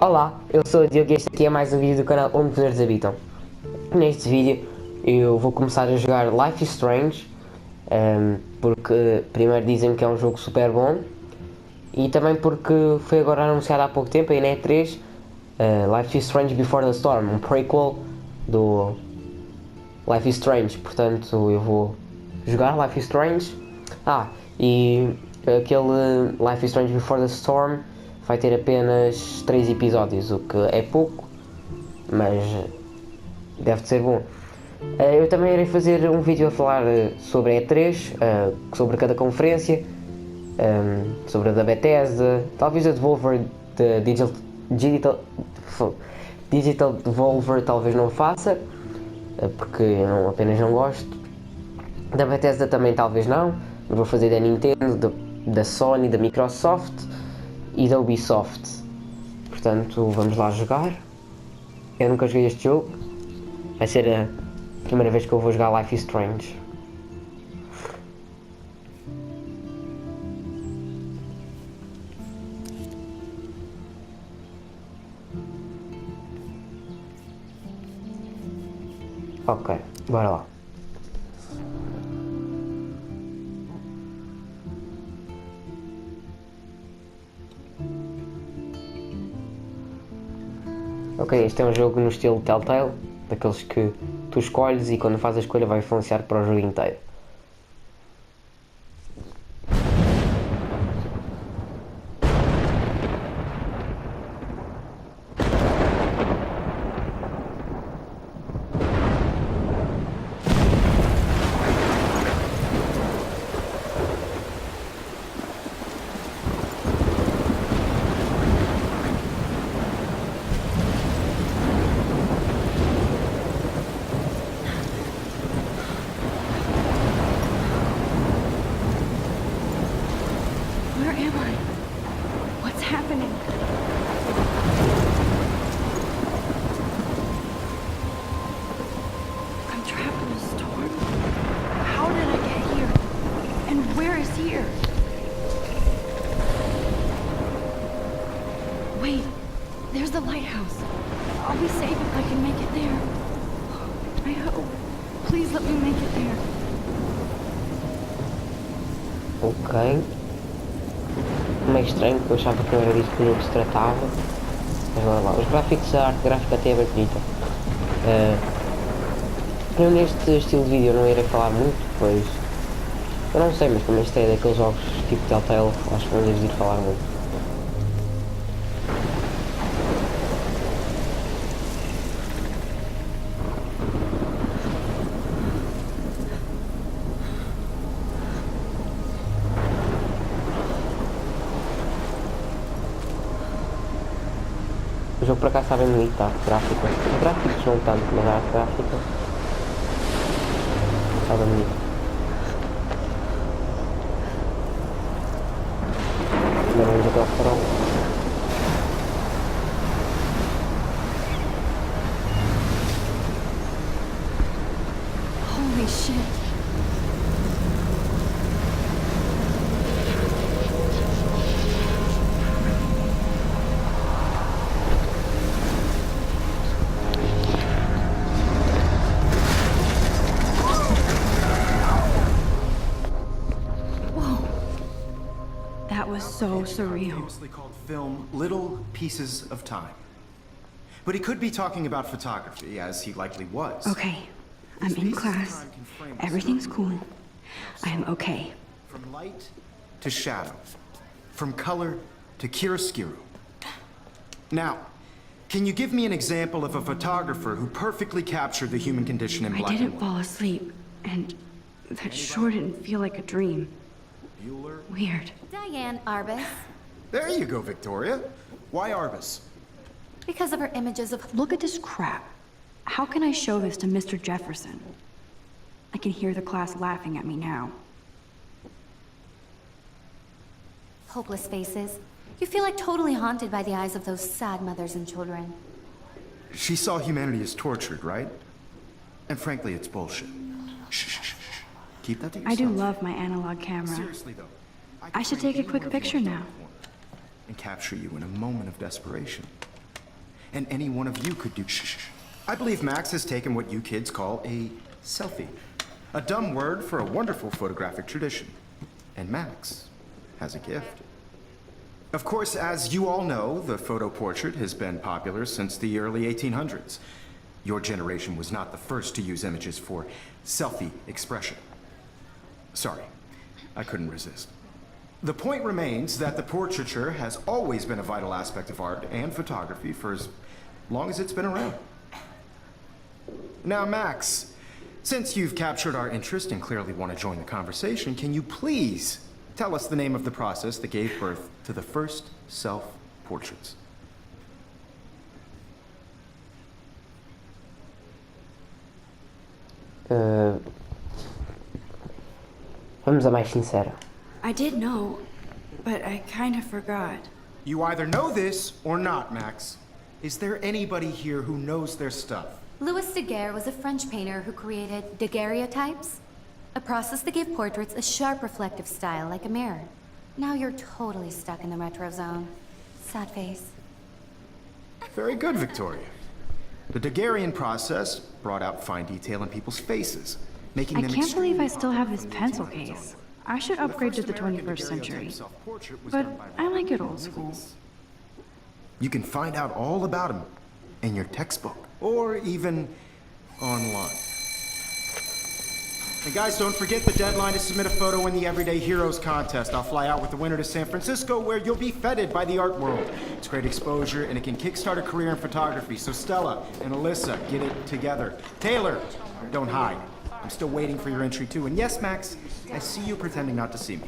Olá, eu sou o Diogo e este aqui é mais um vídeo do canal Onde, habitam. Neste vídeo eu vou começar a jogar Life is Strange, porque primeiro dizem que é um jogo super bom e também porque foi agora anunciado há pouco tempo, aí na E3, Life is Strange Before the Storm, um prequel do Life is Strange, portanto eu vou jogar Life is Strange. E aquele Life is Strange Before the Storm vai ter apenas 3 episódios, o que é pouco, mas deve ser bom. Eu também irei fazer um vídeo a falar sobre a E3, sobre cada conferência, sobre a da Bethesda, talvez a Devolver, de Digital Devolver talvez não faça, porque eu apenas não gosto. Da Bethesda também talvez não, mas vou fazer da Nintendo, da Sony, da Microsoft e da Ubisoft. Portanto, vamos lá jogar. Eu nunca joguei este jogo, vai ser a primeira vez que eu vou jogar Life is Strange. Ok, bora lá. Ok, este é um jogo no estilo Telltale, daqueles que tu escolhes e quando fazes a escolha vai influenciar para o jogo inteiro. Where am I? What's happening? I'm trapped in a storm? How did I get here? And where is here? Wait, there's the lighthouse. I'll be safe if I can make it there. I hope. Please let me make it there. Ok. Meio estranho, porque eu achava que não era disso que o jogo se tratava. Mas bora lá. Os gráficos, a arte gráfica até é bem bonita. Eu neste estilo de vídeo eu não irei falar muito, pois eu não sei, mas como isto é daqueles jogos tipo Telltale, acho que não deves ir falar muito. O jogo por acaso está bem bonito, tá? Gráfico. Os gráficos não tanto, mas a arte gráfica está bem bonito. Agora vamos até ao farol. Holy shit. That was so surreal. Famously called film Little Pieces of Time. But he could be talking about photography, as he likely was. Okay, I'm in class. Everything's cool. I am okay. From light to shadow. From color to chiaroscuro. Now, can you give me an example of a photographer who perfectly captured the human condition in I black and didn't white? fall asleep, and that sure didn't feel like a dream. Bueller? Weird. Diane Arbus, There you go, Victoria. Why Arbus? because of her images of Look at this crap. How can I show this to Mr. Jefferson? I can hear the class laughing at me now. hopeless faces. You feel like totally haunted by the eyes of those sad mothers and children. She saw humanity as tortured, right? And frankly, it's bullshit. Shh, shh, shh, shh. Keep that to yourself. I do love my analog camera. Seriously, though. I should take a quick picture now. And capture you in a moment of desperation. and any one of you could do shh. I believe Max has taken what you kids call a selfie. A dumb word for a wonderful photographic tradition. And Max has a gift. Of course, as you all know, the photo portrait has been popular since the early 1800s. Your generation was not the first to use images for selfie expression. Sorry, I couldn't resist. The point remains that the portraiture has always been a vital aspect of art and photography for as long as it's been around. Now, Max, since you've captured our interest and clearly want to join the conversation, can you please tell us the name of the process that gave birth to the first self-portraits? Vamos a mais sincera. I did know, but I kind of forgot. You either know this or not, Max. Is there anybody here who knows their stuff? Louis Daguerre was a French painter who created daguerreotypes, a process that gave portraits a sharp reflective style like a mirror. Now you're totally stuck in the retro zone. Sad face. Very good, Victoria. The Daguerrean process brought out fine detail in people's faces, making I them can't believe I extremely still have this pencil case. I should upgrade to the 21st century. But I like it old school. You can find out all about him in your textbook, or even online. And guys, don't forget the deadline to submit a photo in the Everyday Heroes contest. I'll fly out with the winner to San Francisco, where you'll be feted by the art world. It's great exposure, and it can kickstart a career in photography. So Stella and Alyssa, get it together. Taylor, don't hide. I'm still waiting for your entry too. And yes, Max, I see you pretending not to see me.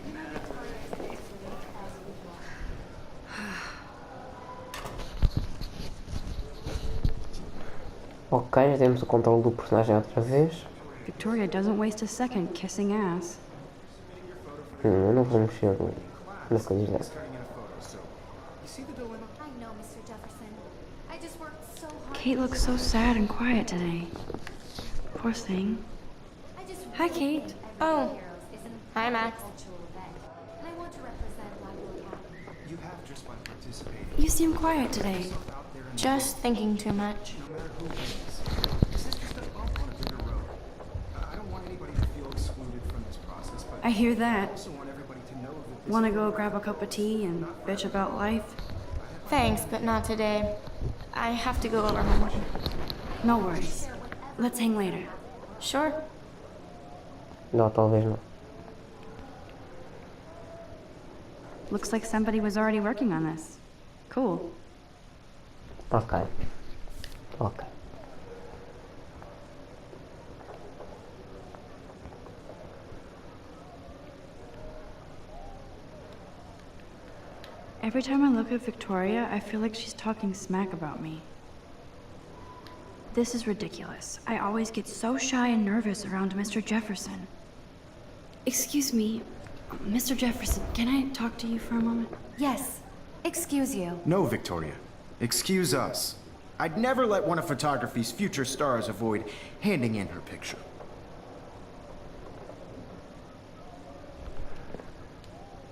Ok, já temos o controle do personagem outra vez. Victoria doesn't waste a second kissing ass. Eu não vou mexer na coisa dessa. I know, Mr. Jefferson. I just worked so hard. Kate looks so sad and quiet today. Poor thing. I just Hi, Kate. Oh. Hi, Max. and I want to represent Bible Academy. You have just by participating. You seem quiet today. Just thinking too much. No matter who wins. This is just a bump on a bigger road. I don't want anybody to feel excluded from this process, but I hear I that. also want everybody to know that this Wanna go grab a cup of tea and bitch about life? Thanks, but not today. I have to go over home. No worries. Let's hang later. Sure. Não, talvez não. Looks like somebody was already working on this. Cool. Ok. Ok. Every time I look at Victoria, I feel like she's talking smack about me. This is ridiculous. I always get so shy and nervous around Mr. Jefferson. Excuse me, Mr. Jefferson, can I talk to you for a moment? Yes. Excuse you. No, Victoria. Excuse us. I'd never let one of photography's future stars avoid handing in her picture.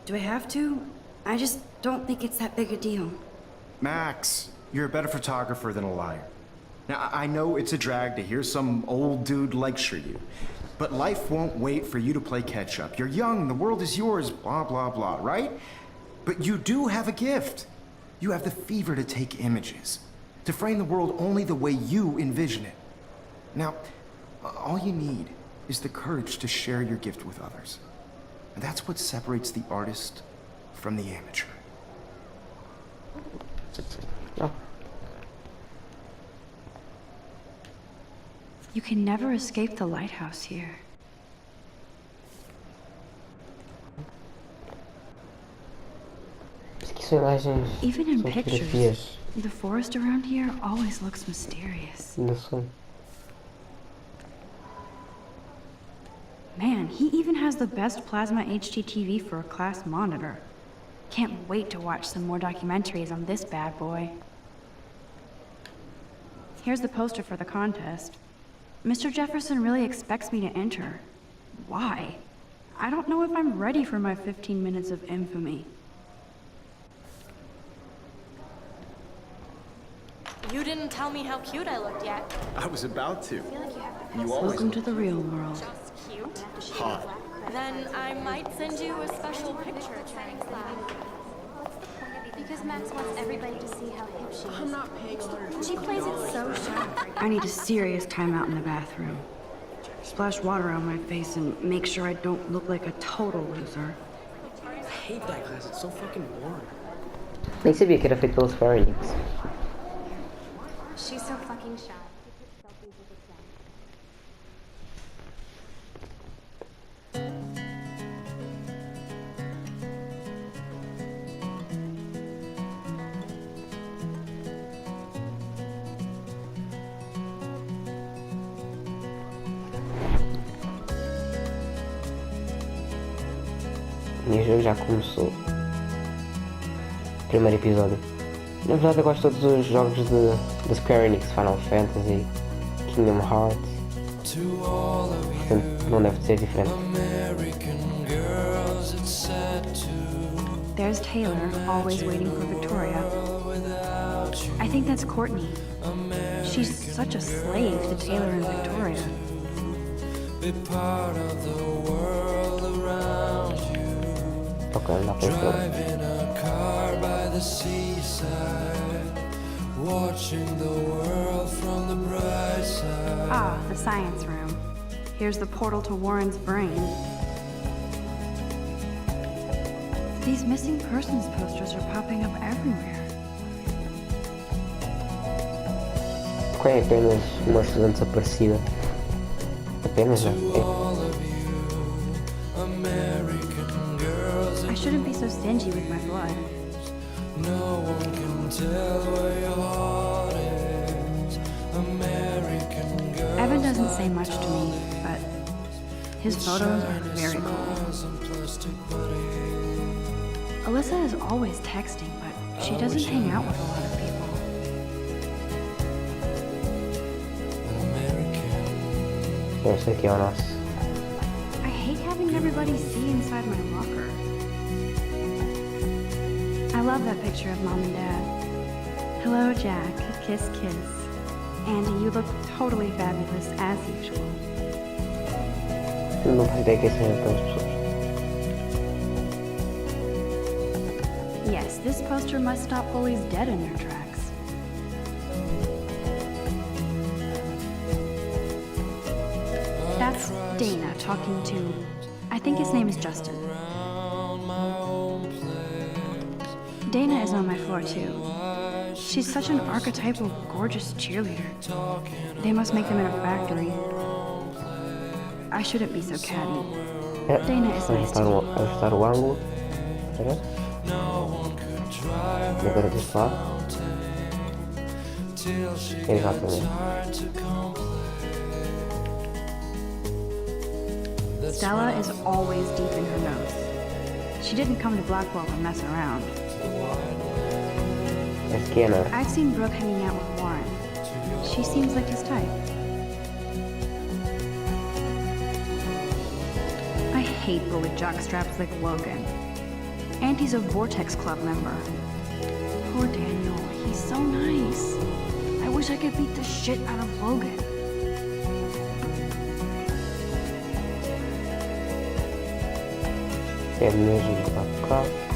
Do I have to? I just don't think it's that big a deal. Max, you're a better photographer than a liar. Now, I know it's a drag to hear some old dude lecture you, but life won't wait for you to play catch-up. You're young, the world is yours, blah, blah, blah, right? But you do have a gift. You have the fever to take images, to frame the world only the way you envision it. Now, all you need is the courage to share your gift with others. And that's what separates the artist from the amateur. Não. You can never escape the lighthouse here. Isso aqui são imagens. Even in São pictures, fotografias. the forest around here always looks mysterious. Ainda são. Man, he even has the best plasma HD TV for a class monitor. Can't wait to watch some more documentaries on this bad boy. Here's the poster for the contest. Mr. Jefferson really expects me to enter. Why? I don't know if I'm ready for my 15 minutes of infamy. You didn't tell me how cute I looked yet. I was about to. You always Welcome to the real world. Just cute. hot. Then I might send you a special picture. Because Max wants everybody to see how hip she is. I'm not paying $150. She plays it so sharp. I need a serious timeout in the bathroom. Splash water on my face and make sure I don't look like a total loser. I hate that class, it's so fucking boring. Nem sabia que era feito pelos Square Enix. She's so fucking shy. E o jogo já começou. Primeiro episódio. Na verdade eu gosto de todos os jogos de Square Enix, Final Fantasy, Kingdom Hearts. Portanto, não deve ser diferente. There's Taylor, always waiting for Victoria. I think that's Courtney. She's such a slave to Taylor and Victoria. Ok, não dá para ir. Ah, the science room. Here's the portal to Warren's brain. These missing persons posters are popping up everywhere. Porque é apenas uma estudante desaparecida. Apenas, não é? I shouldn't be so stingy with my blood. Evan doesn't say much to me, but his photos are very cool. Alyssa is always texting, but she doesn't hang out with a lot of people. Esse aqui é o nosso. I hate having everybody see inside my locker. I love that picture of Mom and Dad. Hello, Jack. Kiss, kiss. Andy, you look totally fabulous, as usual. Não faço ideia que seja aquelas pessoas. Yes, this poster must stop bullies dead in their tracks. That's Dana talking to... I think his name is Justin. Dana is on my floor too. She's such an archetypal, gorgeous cheerleader. They must make them in a factory. I shouldn't be so catty. Dana is nice to me. Ajustar o ângulo. Espera. E agora deste lado. Exatamente. Stella is always deep in her nose. She didn't come to Blackwell to mess around. Este aqui é Ana. I've seen Brooke hanging out with Warren. She seems like his type. I hate bully jockstraps like Logan. And he's a Vortex Club member. Poor Daniel, he's so nice. I wish I could beat the shit out of Logan. É mesmo para cá.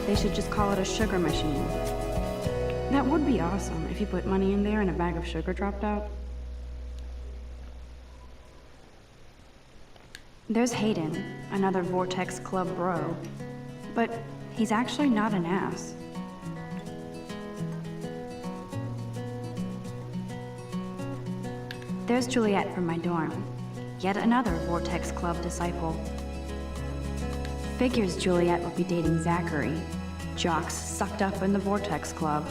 They should just call it a sugar machine. That would be awesome if you put money in there and a bag of sugar dropped out. There's Hayden, another Vortex Club bro. But he's actually not an ass. There's Juliet from my dorm. Yet another Vortex Club disciple. Figures Juliet would be dating Zachary. Jocks sucked up in the Vortex Club.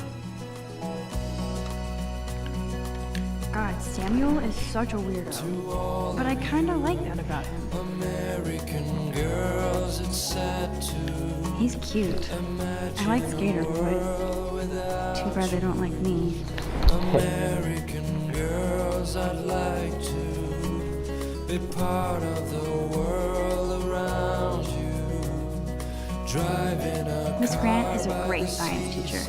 God, Samuel is such a weirdo. But I kinda like that about him. He's cute. I like skaters, but too bad they don't like me. American girls, I'd like to be part of the world around you. Driving a Miss Grant is a great science teacher.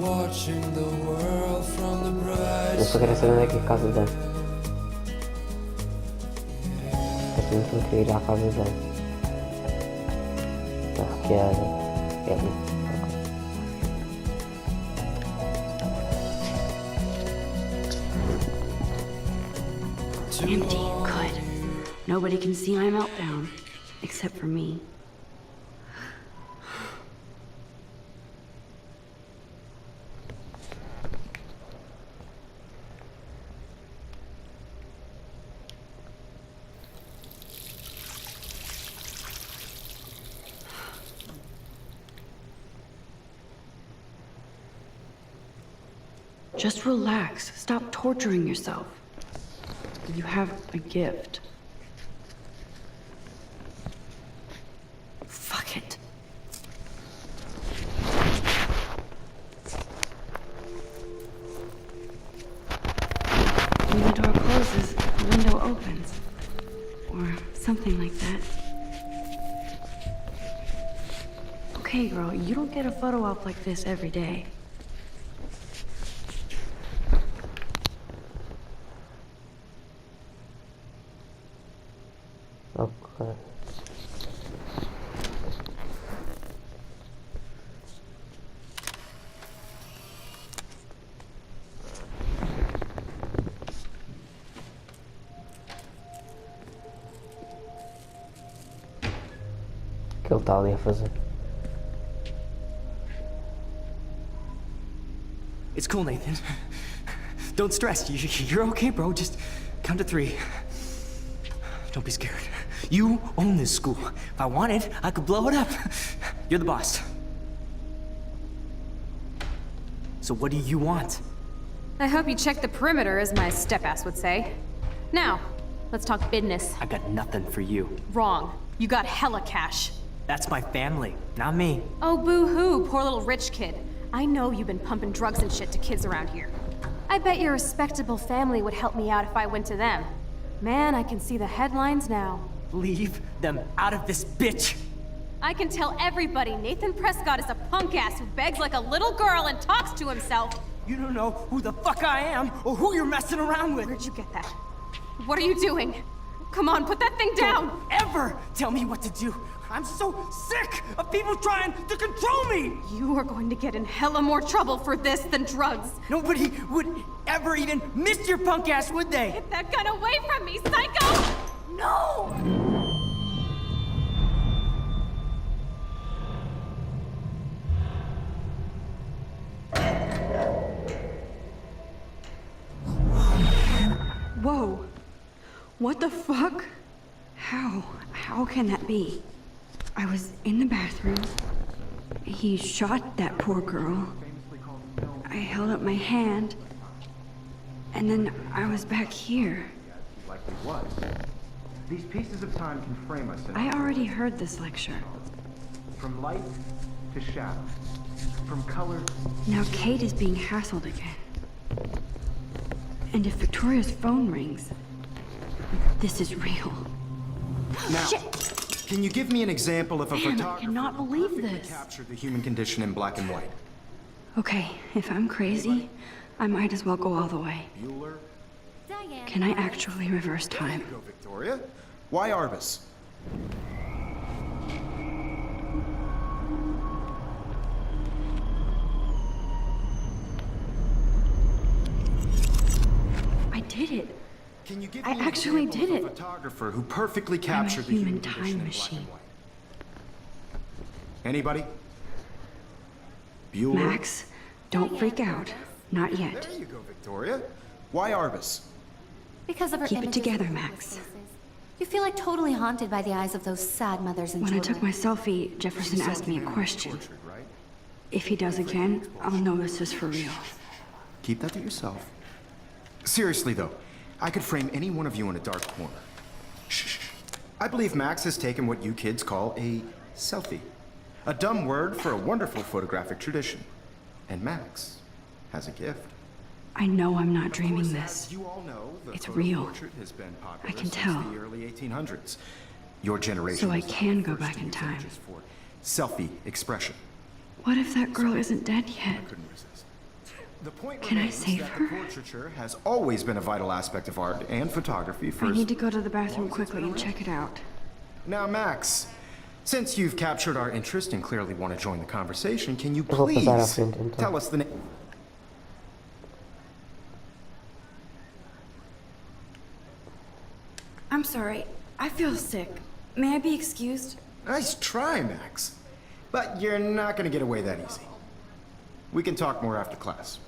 watching the world from the bright Eu só queria saber onde é que é a casa dela. Eu não queria ir à casa dela. Acho que é ali. Empty. Good. Nobody can see my meltdown, except for me. Just relax. Stop torturing yourself. You have a gift. Fuck it. When the door closes, the window opens. Or something like that. Okay, girl, you don't get a photo op like this every day. Ok. O que ele está ali a fazer? It's cool, Nathan. Don't stress. You're okay, bro. Just count to 3. Don't be scared. You own this school. If I wanted, I could blow it up. You're the boss. So what do you want? I hope you checked the perimeter, as my step-ass would say. Now, let's talk business. I got nothing for you. Wrong. You got hella cash. That's my family, not me. Oh, boo-hoo, poor little rich kid. I know you've been pumping drugs and shit to kids around here. I bet your respectable family would help me out if I went to them. Man, I can see the headlines now. Leave them out of this bitch! I can tell everybody Nathan Prescott is a punk ass who begs like a little girl and talks to himself. You don't know who the fuck I am or who you're messing around with. Where'd you get that? What are you doing? Come on, put that thing down! Don't ever tell me what to do. I'm so sick of people trying to control me! You are going to get in hella more trouble for this than drugs. Nobody would ever even miss your punk ass, would they? Get that gun away from me, psycho! No! Whoa. What the fuck? How can that be? I was in the bathroom. He shot that poor girl. I held up my hand. And then I was back here. Likely was. These pieces of time can frame us in I already heard this lecture. from light to shadow, from color. Now Kate is being hassled again. And if Victoria's phone rings, this is real. Now, can you give me an example of a Man, I photographer cannot who believe perfectly this. captured the human condition in black and white? Okay, if I'm crazy, I might as well go all the way. Bueller? Diane. Can I actually reverse time? Go, Victoria. Why Arbus? I did it. Can you give I me an actually example did of a it. photographer who perfectly I'm a captured the human human time condition in black machine. and white? Anybody? Bueller? Max, don't freak out. Not yet. There you go, Victoria. Why Arbus? Because of her Keep it images together, and Max. faces. You feel like totally haunted by the eyes of those sad mothers and When I children. took my selfie, Jefferson asked me a question. Portrait, right? If he does again, I'll know this is for real. Keep that to yourself. Seriously, though, I could frame any one of you in a dark corner. Shh. I believe Max has taken what you kids call a selfie. A dumb word for a wonderful photographic tradition. And Max has a gift. I know I'm not dreaming Of course, this. as you all know, the It's photo real. portrait has been popular I can since tell. the early 1800s. Your generation So I was the can go first back to in use time. images for selfie expression. What if that girl isn't dead yet? I couldn't resist. The point Can I remains save that her? the portraiture has always been a vital aspect of art and photography for... I need to go to the bathroom quickly and check it out. Now, Max, since you've captured our interest and clearly want to join the conversation, can you vou please passar à frente, então. tell us the name? I'm sorry. I feel sick. May I be excused? Nice try, Max. But you're not going to get away that easy. We can talk more after class.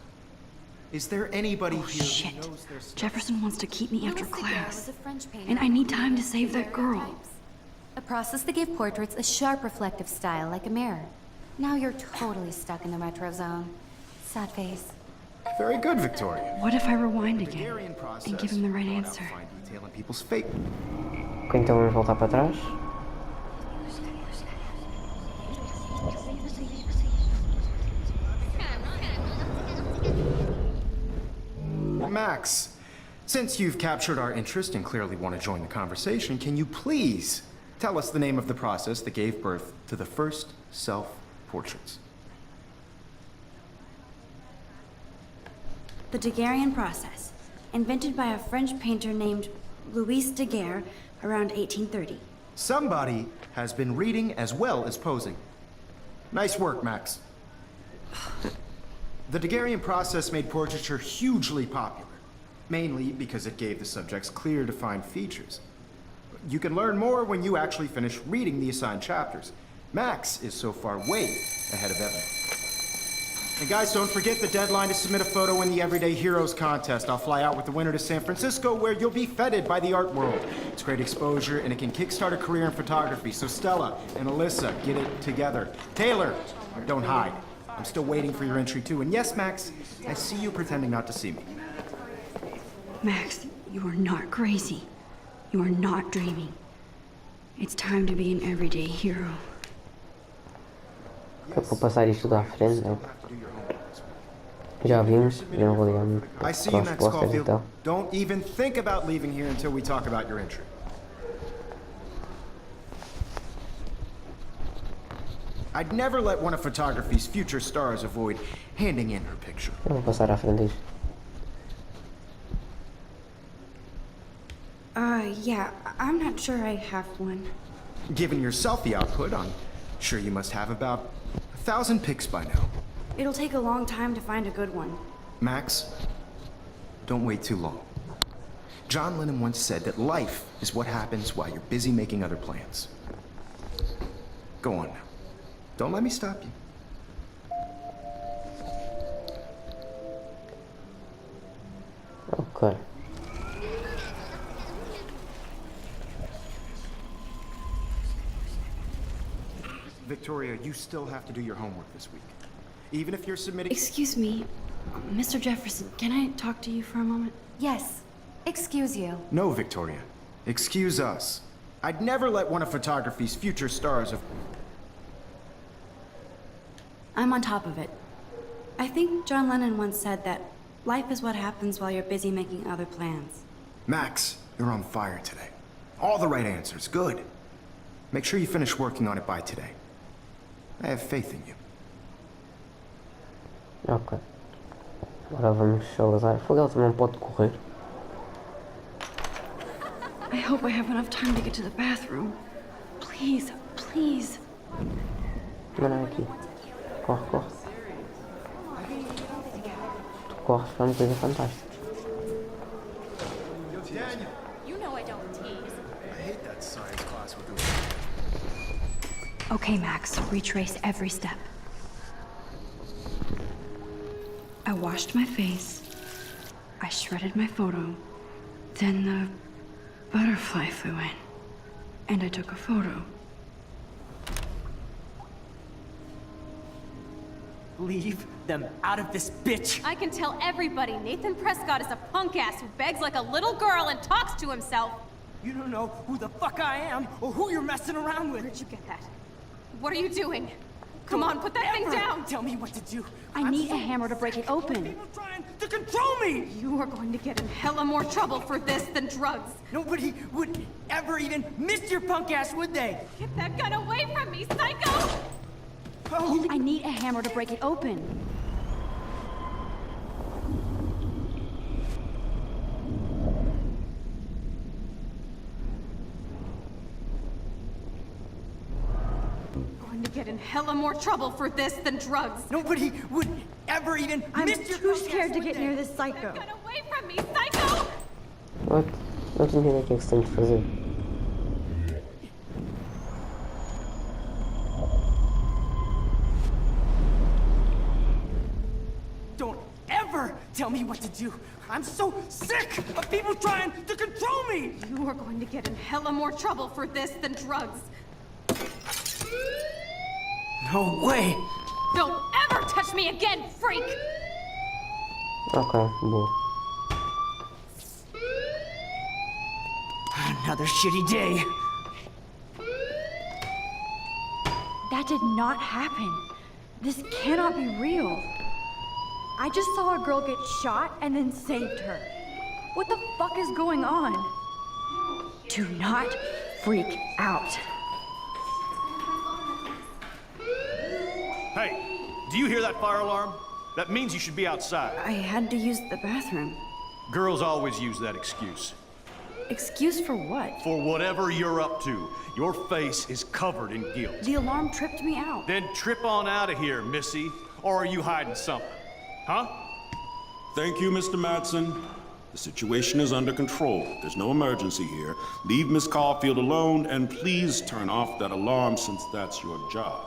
Is there anybody Oh, here shit. who knows their stuff? Jefferson wants to keep me after Louis Daguerre class. was a French painter And I need who time to created save that girl. daguerreotypes, a process that gave portraits a sharp reflective style like a mirror. Now you're totally stuck in the retro zone. Sad face. Very good, Victoria. What if I rewind again Daguerrean process and give him the right brought out answer? fine detail in people's fate. Ok, então vamos voltar para trás. Max, since you've captured our interest and clearly want to join the conversation, can you please tell us the name of the process that gave birth to the first self-portraits? The Daguerrean process, invented by a French painter named Louis Daguerre around 1830. Somebody has been reading as well as posing. Nice work, Max. The Daguerrean process made portraiture hugely popular, mainly because it gave the subjects clear, defined features. You can learn more when you actually finish reading the assigned chapters. Max is so far way ahead of Evan. And guys, don't forget the deadline to submit a photo in the Everyday Heroes contest. I'll fly out with the winner to San Francisco, where you'll be feted by the art world. It's great exposure, and it can kickstart a career in photography. So Stella and Alyssa, get it together. Taylor, don't hide. I'm still waiting for your entry too. And yes, Max, I see you pretending not to see me. Max, you are not crazy. You are not dreaming. It's time to be an everyday hero. Eu vou passar isto tudo à frente, né? Já vimos, eu não vou ligar muito I see para you, os Max posters e Caulfield. tal. Don't even think about leaving here until we talk about your entry. I'd never let one of photography's future stars avoid handing in her picture. Eu vou passar à frente disto. Yeah, I'm not sure I have one. Given your selfie output, I'm sure you must have about 1,000 pics by now. It'll take a long time to find a good one. Max, don't wait too long. John Lennon once said that life is what happens while you're busy making other plans. Go on now. Don't let me stop you. Ok. Victoria, you still have to do your homework this week. Even if you're submitting... Excuse me, Mr. Jefferson, can I talk to you for a moment? Yes. Excuse you. No, Victoria. Excuse us. I'd never let one of photography's future stars of... I'm on top of it. I think John Lennon once said that life is what happens while you're busy making other plans. Max, you're on fire today. All the right answers. Good. Make sure you finish working on it by today. I have faith in you. Ok. Agora vamos salazar. Fogo, ela também não pode correr. I hope I have enough time to get to the bathroom. Please, please. Não, não é aqui. Corre, corre. Tu corres para uma coisa fantástica. Daniel, You know I don't tease. I hate that science class with the... Okay, Max, retrace every step. I washed my face. I shredded my photo. Then the butterfly flew in. And I took a photo. Leave them out of this bitch! I can tell everybody Nathan Prescott is a punk ass who begs like a little girl and talks to himself. You don't know who the fuck I am or who you're messing around with. Where'd you get that? What are you doing? Come on, put that thing Ever down! Tell me what to do. I need a hammer to break it open. People trying to control me! You are going to get in hella more trouble for this than drugs. Nobody would ever even miss your punk ass, would they? Get that gun away from me, psycho! Oh, I need a hammer to break it open. get in hella more trouble for this than drugs. Nobody would ever even I'm miss your too podcast, scared to would get they? near this psycho. Get away from me, psycho! What? Não estou entendendo o que é que se tem de fazer. Don't ever tell me what to do. I'm so sick of people trying to control me. You are going to get in hella more trouble for this than drugs. No way. Don't ever touch me again, freak! Ok, boa. Another shitty day. That did not happen. This cannot be real. I just saw a girl get shot and then saved her. What the fuck is going on? Do not freak out. Hey, do you hear that fire alarm? That means you should be outside. I had to use the bathroom. Girls always use that excuse. Excuse for what? For whatever you're up to, your face is covered in guilt. The alarm tripped me out. Then trip on out of here, Missy. Or are you hiding something? Huh? Thank you, Mr. Madsen. The situation is under control. There's no emergency here. Leave Miss Caulfield alone, and please turn off that alarm since that's your job.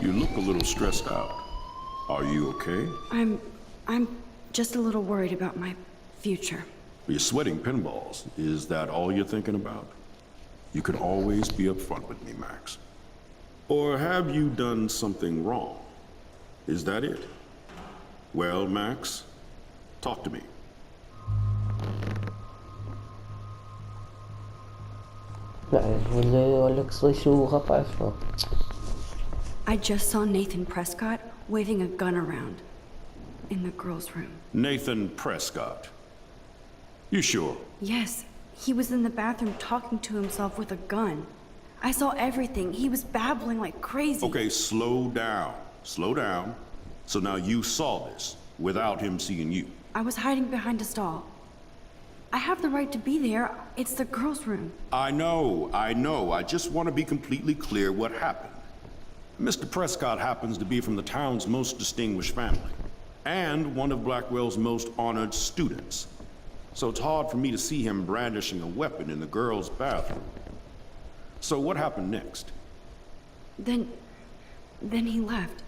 You look a little stressed out. Are you okay? I'm just a little worried about my future. You're sweating pinballs. Is that all you're thinking about? You can always be upfront with me, Max. Or have you done something wrong? Is that it? Well, Max, talk to me. Olha que se lixou o rapaz, pô. I just saw Nathan Prescott waving a gun around in the girls' room. Nathan Prescott. You sure? Yes, he was in the bathroom talking to himself with a gun. I saw everything. He was babbling like crazy. Okay, slow down. Slow down. So now you saw this without him seeing you. I was hiding behind a stall. I have the right to be there. It's the girls' room. I know. I just want to be completely clear what happened. Mr. Prescott happens to be from the town's most distinguished family, and one of Blackwell's most honored students. So it's hard for me to see him brandishing a weapon in the girls' bathroom. So what happened next? Then he left.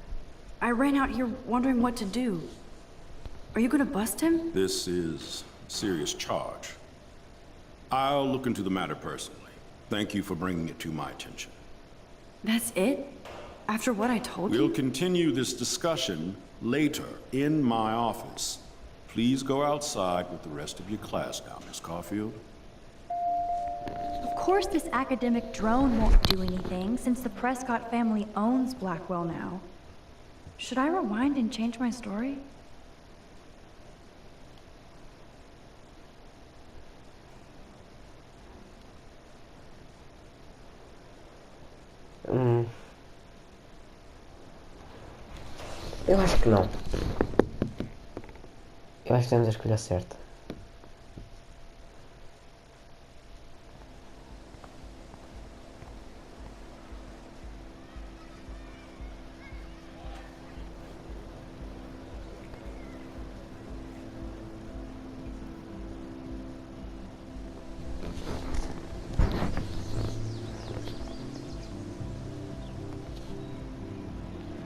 I ran out here wondering what to do. Are you gonna bust him? This is a serious charge. I'll look into the matter personally. Thank you for bringing it to my attention. That's it? After what I told We'll you? continue this discussion later in my office. Please go outside with the rest of your class now, Miss Caulfield. Of course this academic drone won't do anything, since the Prescott family owns Blackwell now. Should I rewind and change my story? Eu acho que não. Eu acho que temos a escolha certa.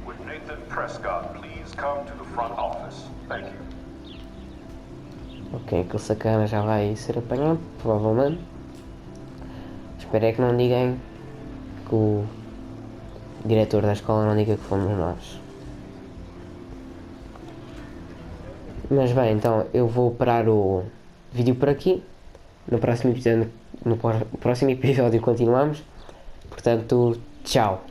Would Nathan Prescott please come to the front office? Thank you. Ok, aquele sacana já vai ser apanhado, provavelmente. Espero é que não digam que o diretor da escola não diga que fomos nós. Mas bem, então eu vou parar o vídeo por aqui. No próximo episódio continuamos. Portanto, tchau.